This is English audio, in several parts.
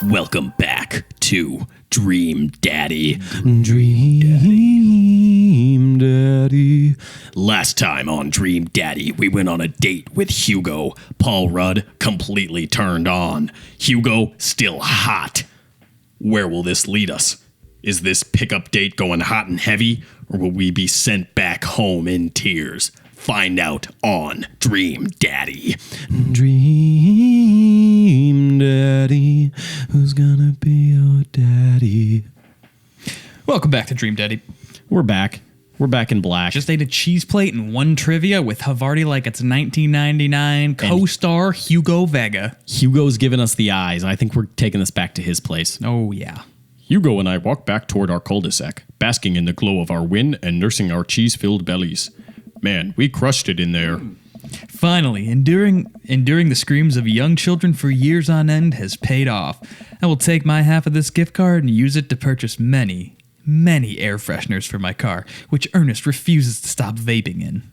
Welcome back to Dream Daddy. Dream Daddy. Last time on Dream Daddy, we went on a date with Hugo. Paul Rudd completely turned on. Hugo still hot. Where will this lead us? Is this pickup date going hot and heavy, or will we be sent back home in tears? Find out on Dream Daddy. Dream Daddy. Who's gonna be your daddy? Welcome back to Dream Daddy. We're back. We're back in black. Just ate a cheese plate and one trivia with Havarti like it's 1999 co-star Hugo Vega. Hugo's giving us the eyes. I think we're taking this back to his place. Oh, yeah. Hugo and I walked back toward our cul-de-sac, basking in the glow of our win and nursing our cheese-filled bellies. Man, we crushed it in there. Finally, enduring the screams of young children for years on end has paid off. I will take my half of this gift card and use it to purchase many air fresheners for my car, which Ernest refuses to stop vaping in.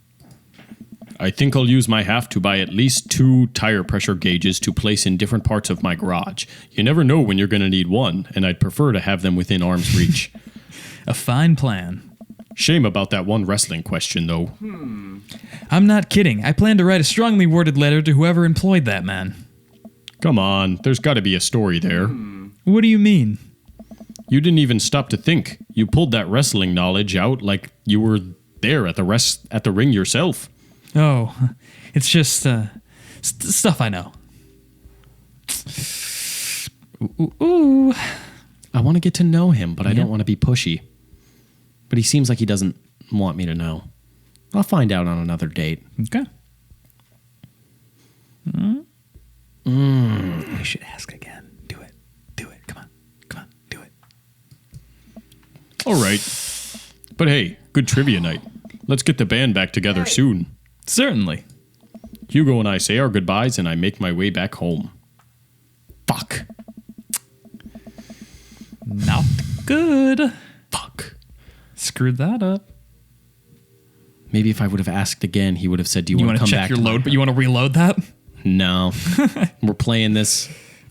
I think I'll use my half to buy at least 2 tire pressure gauges to place in different parts of my garage. You never know when you're going to need one, and I'd prefer to have them within arm's reach. A fine plan. Shame about that one wrestling question, though. I'm not kidding. I plan to write a strongly worded letter to whoever employed that man. Come on, there's got to be a story there. What do you mean? You didn't even stop to think. You pulled that wrestling knowledge out like you were there at the ring yourself. Oh, it's just stuff I know. Ooh. I want to get to know him, but I don't want to be pushy. But he seems like he doesn't want me to know. I'll find out on another date. Okay. We should ask again. Do it. Come on, do it. All right. But hey, good trivia night. Let's get the band back together soon. Certainly. Hugo and I say our goodbyes, and I make my way back home. Fuck. Not good. Fuck. Screwed that up. Maybe if I would have asked again, he would have said, do you, You want want to to come check back your to my load, but you want to reload that? No. We're playing this.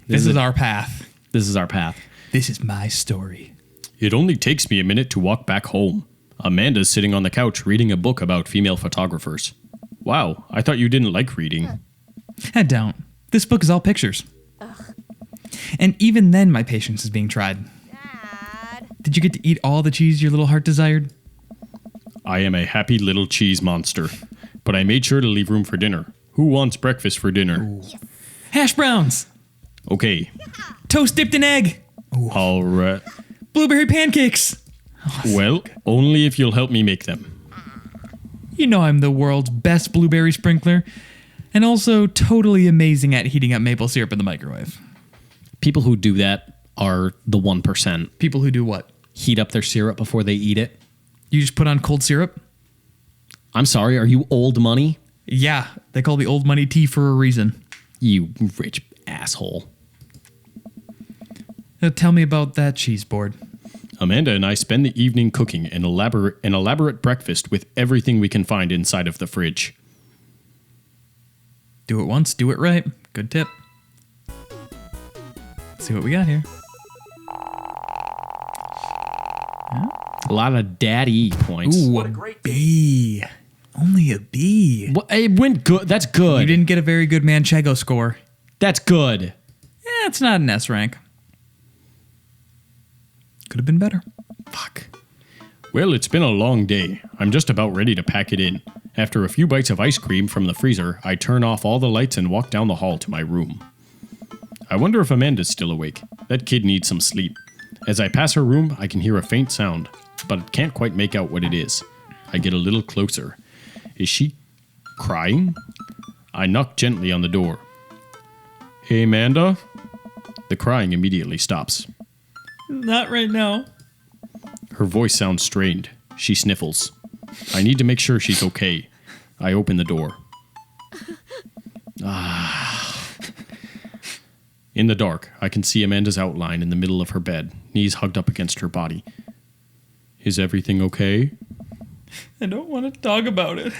This is our path. This is our path. This is my story. It only takes me a minute to walk back home. Amanda's sitting on the couch reading a book about female photographers. Wow, I thought you didn't like reading. I don't. This book is all pictures. And even then, my patience is being tried. Dad. Did you get to eat all the cheese your little heart desired? I am a happy little cheese monster, but I made sure to leave room for dinner. Who wants breakfast for dinner? Hash browns! Okay, Toast dipped in egg! all right. Blueberry pancakes! Well, only if you'll help me make them. You know I'm the world's best blueberry sprinkler, and also totally amazing at heating up maple syrup in the microwave. People who do that are the 1%. People who do what? Heat up their syrup before they eat it. You just put on cold syrup? I'm sorry, are you old money? Yeah, they call me old money tea for a reason. You rich asshole. Tell me about that cheese board. Amanda and I spend the evening cooking an elaborate breakfast with everything we can find inside of the fridge. Do it once, do it right. Good tip. Let's see what we got here. A lot of daddy points. Ooh, what a great B. Only a B. What, it went good. That's good. You didn't get a very good Manchego score. That's good. Yeah, it's not an S rank. Could have been better. Fuck. Well, it's been a long day. I'm just about ready to pack it in. After a few bites of ice cream from the freezer, I turn off all the lights and walk down the hall to my room. I wonder if Amanda's still awake. That kid needs some sleep. As I pass her room, I can hear a faint sound, but can't quite make out what it is. I get a little closer. Is she crying? I knock gently on the door. Hey, Amanda? The crying immediately stops. Not right now. Her voice sounds strained. She sniffles. I need to make sure she's okay. I open the door. In the dark, I can see Amanda's outline in the middle of her bed, knees hugged up against her body. Is everything okay? I don't want to talk about it.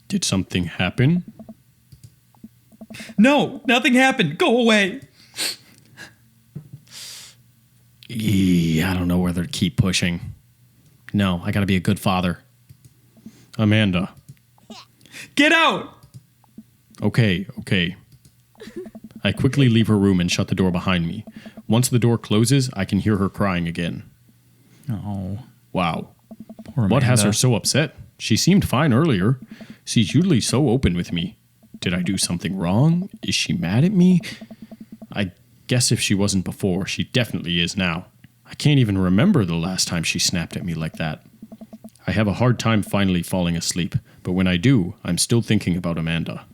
Did something happen? No, nothing happened. Go away. I don't know whether to keep pushing. No, I gotta be a good father. Amanda. Get out. Okay. I quickly leave her room and shut the door behind me. Once the door closes, I can hear her crying again. Oh, Wow. poor What has Amanda. her so upset? She seemed fine earlier. She's usually so open with me. Did I do something wrong? Is she mad at me? I guess if she wasn't before, she definitely is now. I can't even remember the last time she snapped at me like that. I have a hard time finally falling asleep, but when I do, I'm still thinking about Amanda.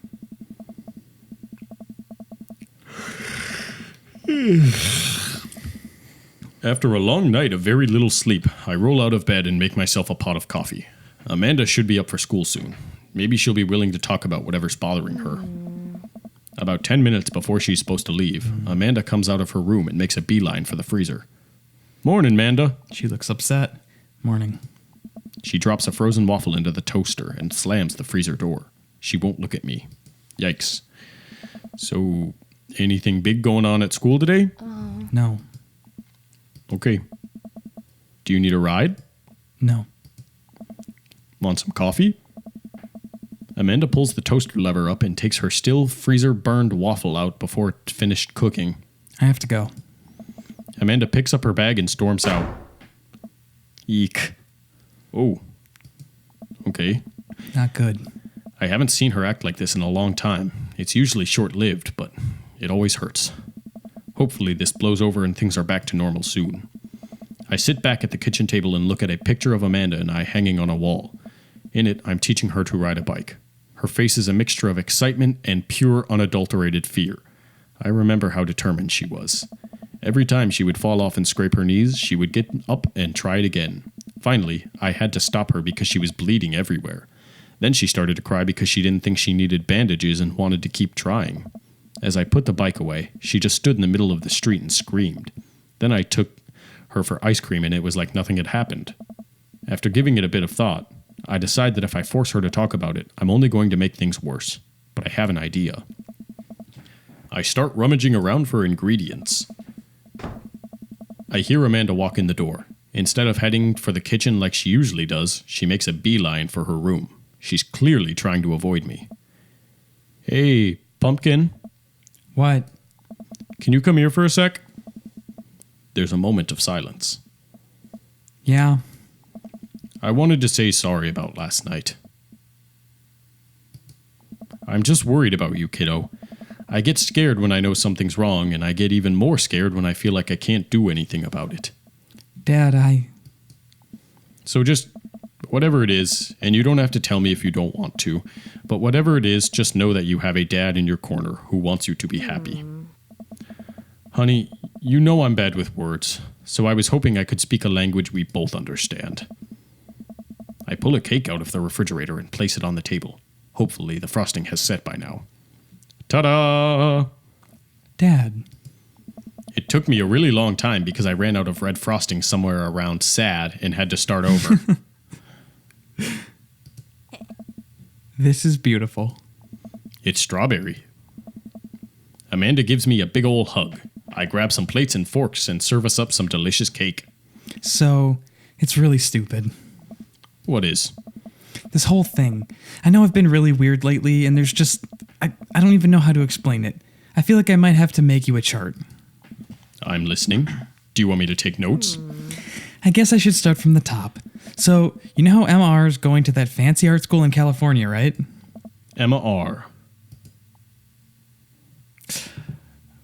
After a long night of very little sleep, I roll out of bed and make myself a pot of coffee. Amanda should be up for school soon. Maybe she'll be willing to talk about whatever's bothering her. About 10 minutes before she's supposed to leave, Amanda comes out of her room and makes a beeline for the freezer. Morning, Amanda. She looks upset. Morning. She drops a frozen waffle into the toaster and slams the freezer door. She won't look at me. Yikes. So, anything big going on at school today? No. Okay. Do you need a ride? No. Want some coffee? Amanda pulls the toaster lever up and takes her still freezer-burned waffle out before it finished cooking. I have to go. Amanda picks up her bag and storms out. Eek. Oh. Okay. Not good. I haven't seen her act like this in a long time. It's usually short-lived, but it always hurts. Hopefully this blows over and things are back to normal soon. I sit back at the kitchen table and look at a picture of Amanda and I hanging on a wall. In it, I'm teaching her to ride a bike. Her face is a mixture of excitement and pure, unadulterated fear. I remember how determined she was. Every time she would fall off and scrape her knees, she would get up and try it again. Finally, I had to stop her because she was bleeding everywhere. Then she started to cry because she didn't think she needed bandages and wanted to keep trying. As I put the bike away, she just stood in the middle of the street and screamed. Then I took her for ice cream and it was like nothing had happened. After giving it a bit of thought, I decide that if I force her to talk about it, I'm only going to make things worse. But I have an idea. I start rummaging around for ingredients. I hear Amanda walk in the door. Instead of heading for the kitchen like she usually does, she makes a beeline for her room. She's clearly trying to avoid me. Hey, Pumpkin, What? can you come here for a sec? There's a moment of silence. Yeah. I wanted to say sorry about last night. I'm just worried about you, kiddo. I get scared when I know something's wrong, and I get even more scared when I feel like I can't do anything about it. Dad, So just whatever it is, and you don't have to tell me if you don't want to, but whatever it is, just know that you have a dad in your corner who wants you to be happy. Honey, you know I'm bad with words, so I was hoping I could speak a language we both understand. I pull a cake out of the refrigerator and place it on the table. Hopefully the frosting has set by now. Ta-da! Dad. It took me a really long time because I ran out of red frosting somewhere around sad and had to start over. This is beautiful. It's strawberry. Amanda gives me a big ol' hug. I grab some plates and forks and serve us up some delicious cake. So, it's really stupid. What is? This whole thing. I know I've been really weird lately, and there's just... I don't even know how to explain it. I feel like I might have to make you a chart. I'm listening. Do you want me to take notes? I guess I should start from the top. So, you know how Emma R is going to that fancy art school in California, right? Emma R.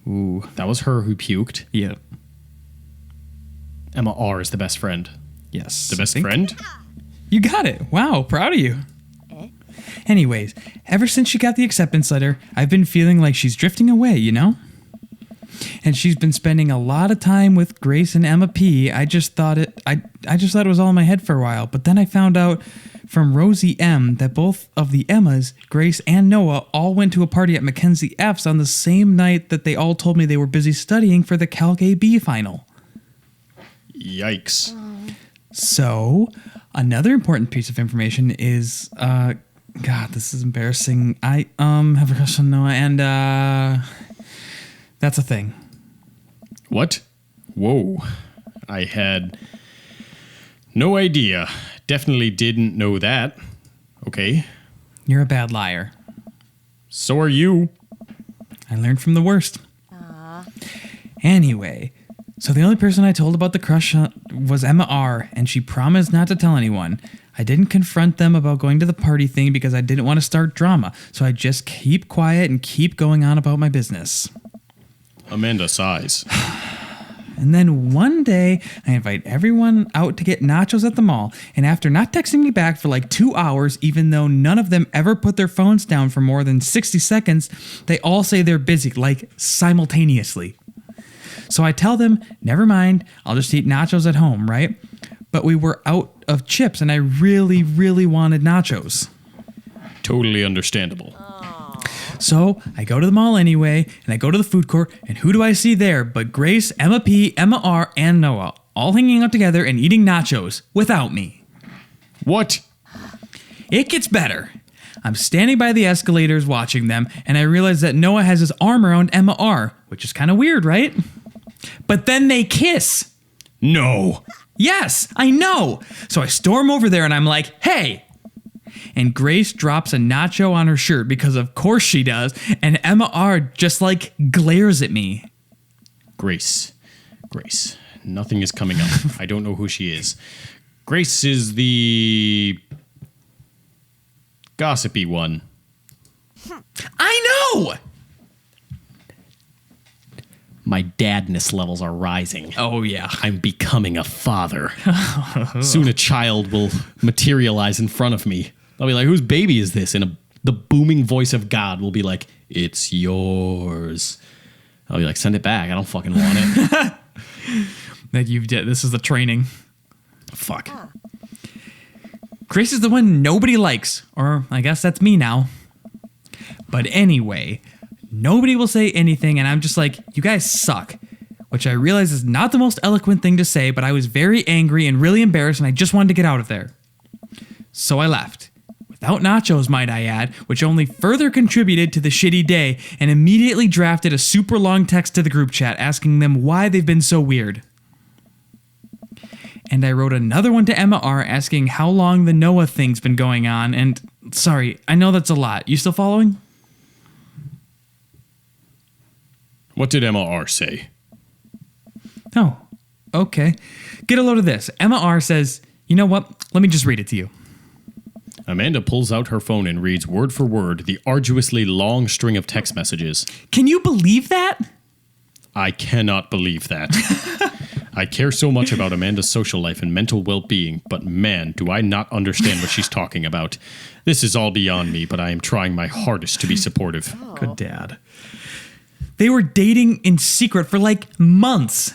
Ooh. That was her who puked. Yeah. Emma R is the best friend. Yes. The best friend? You got it. Wow, proud of you. Anyways, ever since she got the acceptance letter, I've been feeling like she's drifting away, you know? And she's been spending a lot of time with Grace and Emma P. I just thought it was all in my head for a while, but then I found out from Rosie M that both of the Emmas, Grace and Noah, all went to a party at Mackenzie F's on the same night that they all told me they were busy studying for the Calc AB final. Yikes. So, another important piece of information is God, this is embarrassing. I have a crush on Noah, and that's a thing. What? Whoa. I had no idea. Definitely didn't know that. Okay. You're a bad liar. So are you. I learned from the worst. Anyway, so the only person I told about the crush was Emma R, and she promised not to tell anyone. I didn't confront them about going to the party thing because I didn't want to start drama, so I just keep quiet and keep going on about my business. Amanda sighs. And then one day, I invite everyone out to get nachos at the mall, and after not texting me back for like 2 hours, even though none of them ever put their phones down for more than 60 seconds, they all say they're busy, like simultaneously. So I tell them, never mind, I'll just eat nachos at home, right? But we were out of chips, and I really, really wanted nachos. Totally understandable. So I go to the mall anyway, and I go to the food court, and who do I see there but Grace, Emma P, Emma R, and Noah, all hanging out together and eating nachos without me. What? It gets better. I'm standing by the escalators watching them, and I realize that Noah has his arm around Emma R, which is kind of weird, right? But then they kiss. No. Yes, I know. So I storm over there and I'm like, hey. And Grace drops a nacho on her shirt because of course she does. And Emma R just like glares at me. Grace. Nothing is coming up. I don't know who she is. Grace is the gossipy one. I know. My dadness levels are rising. Oh, yeah. I'm becoming a father. Soon a child will materialize in front of me. I'll be like, whose baby is this? And the booming voice of God will be like, it's yours. I'll be like, send it back. I don't fucking want it. That you've did. This is the training. Fuck. Grace is the one nobody likes. Or I guess that's me now. But anyway, nobody will say anything, and I'm just like, you guys suck. Which I realize is not the most eloquent thing to say, but I was very angry and really embarrassed, and I just wanted to get out of there. So I left. Without nachos, might I add, which only further contributed to the shitty day, and immediately drafted a super long text to the group chat asking them why they've been so weird. And I wrote another one to Emma R asking how long the Noah thing's been going on, and sorry, I know that's a lot. You still following? What did Emma R say? Oh, okay. Get a load of this. Emma R says, you know what? Let me just read it to you. Amanda pulls out her phone and reads word for word the arduously long string of text messages. Can you believe that? I cannot believe that. I care so much about Amanda's social life and mental well-being, but man, do I not understand what she's talking about. This is all beyond me, but I am trying my hardest to be supportive. Good dad. They were dating in secret for like months.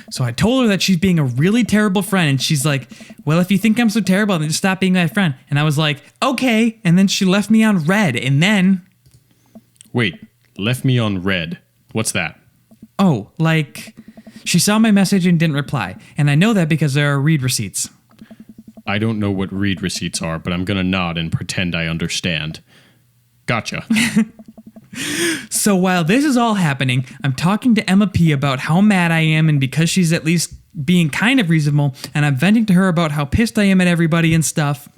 So I told her that she's being a really terrible friend, and she's like, well, if you think I'm so terrible, then just stop being my friend. And I was like, okay. And then she left me on red, and then... Wait, left me on red. What's that? Oh, like, she saw my message and didn't reply. And I know that because there are read receipts. I don't know what read receipts are, but I'm gonna nod and pretend I understand. Gotcha. So while this is all happening, I'm talking to Emma P about how mad I am, and because she's at least being kind of reasonable, and I'm venting to her about how pissed I am at everybody and stuff.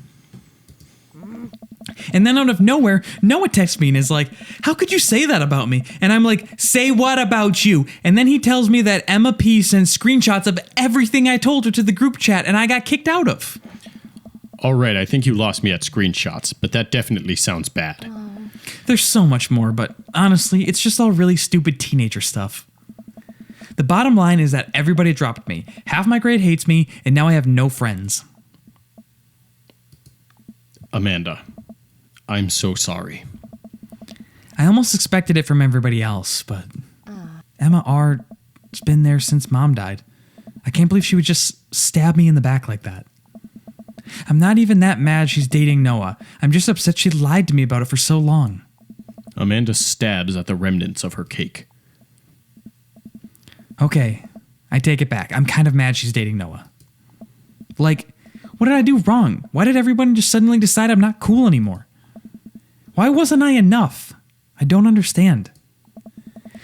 And then out of nowhere, Noah texts me and is like, how could you say that about me? And I'm like, say what about you? And then he tells me that Emma P sends screenshots of everything I told her to the group chat and I got kicked out of. All right, I think you lost me at screenshots, but that definitely sounds bad. There's so much more, but honestly, it's just all really stupid teenager stuff. The bottom line is that everybody dropped me. Half my grade hates me, and now I have no friends. Amanda, I'm so sorry. I almost expected it from everybody else, but Emma R's been there since Mom died. I can't believe she would just stab me in the back like that. I'm not even that mad she's dating Noah. I'm just upset she lied to me about it for so long. Amanda stabs at the remnants of her cake. Okay, I take it back. I'm kind of mad she's dating Noah. Like, What did I do wrong? Why did everyone just suddenly decide I'm not cool anymore? Why wasn't I enough? I don't understand.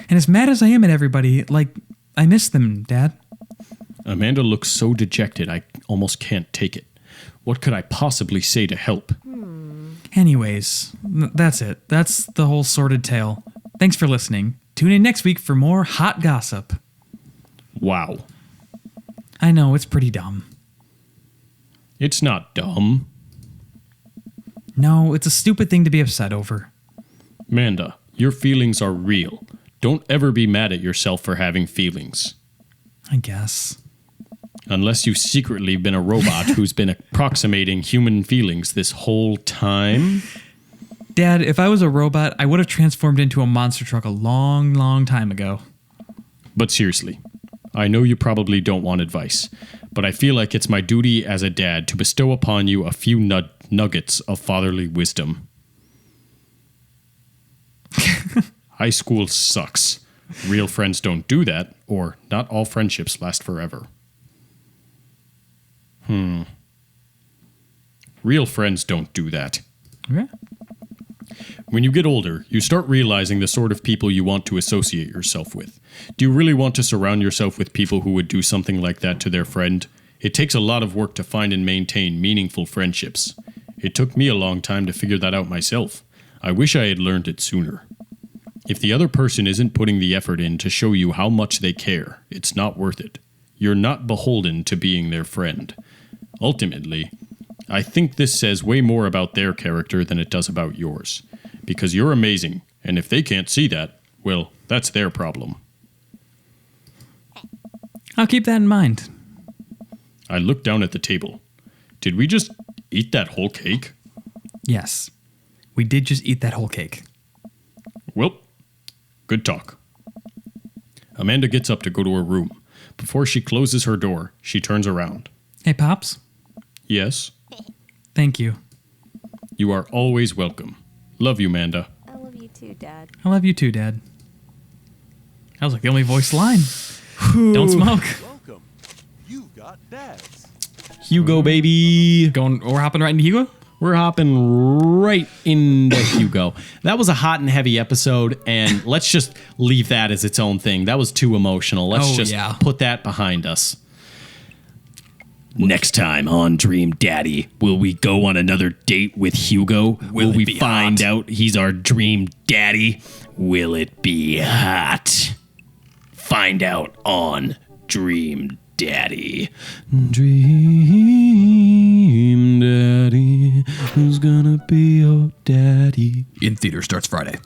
And as mad as I am at everybody, like, I miss them, Dad. Amanda looks so dejected I almost can't take it. What could I possibly say to help? Anyways, that's it. That's the whole sordid tale. Thanks for listening. Tune in next week for more hot gossip. Wow. I know, it's pretty dumb. It's not dumb. No, it's a stupid thing to be upset over. Amanda, your feelings are real. Don't ever be mad at yourself for having feelings. I guess. Unless you've secretly been a robot who's been approximating human feelings this whole time. Dad, if I was a robot, I would have transformed into a monster truck a long, long time ago. But seriously, I know you probably don't want advice, but I feel like it's my duty as a dad to bestow upon you a few nuggets of fatherly wisdom. High school sucks. Real friends don't do that, or not all friendships last forever. Real friends don't do that. Okay. When you get older, you start realizing the sort of people you want to associate yourself with. Do you really want to surround yourself with people who would do something like that to their friend? It takes a lot of work to find and maintain meaningful friendships. It took me a long time to figure that out myself. I wish I had learned it sooner. If the other person isn't putting the effort in to show you how much they care, it's not worth it. You're not beholden to being their friend. Ultimately, I think this says way more about their character than it does about yours. Because you're amazing, and if they can't see that, well, that's their problem. I'll keep that in mind. I looked down at the table. Did we just eat that whole cake? Yes. We did just eat that whole cake. Well, good talk. Amanda gets up to go to her room. Before she closes her door, she turns around. Hey, Pops. Yes, Thank you. you are always welcome. Love you, Amanda. I love you too, Dad. I love you too, Dad. That was like the only voiced line. Don't smoke. Welcome. You've got dads. Hugo, baby. We're hopping right into Hugo? We're hopping right into Hugo. That was a hot and heavy episode, and let's just leave that as its own thing. That was too emotional. Let's just put that behind us. Next time on Dream Daddy, will we go on another date with Hugo? Will we find out he's our dream daddy? Will it be hot? Find out on Dream Daddy. Dream Daddy, who's gonna be your daddy? In theater starts Friday.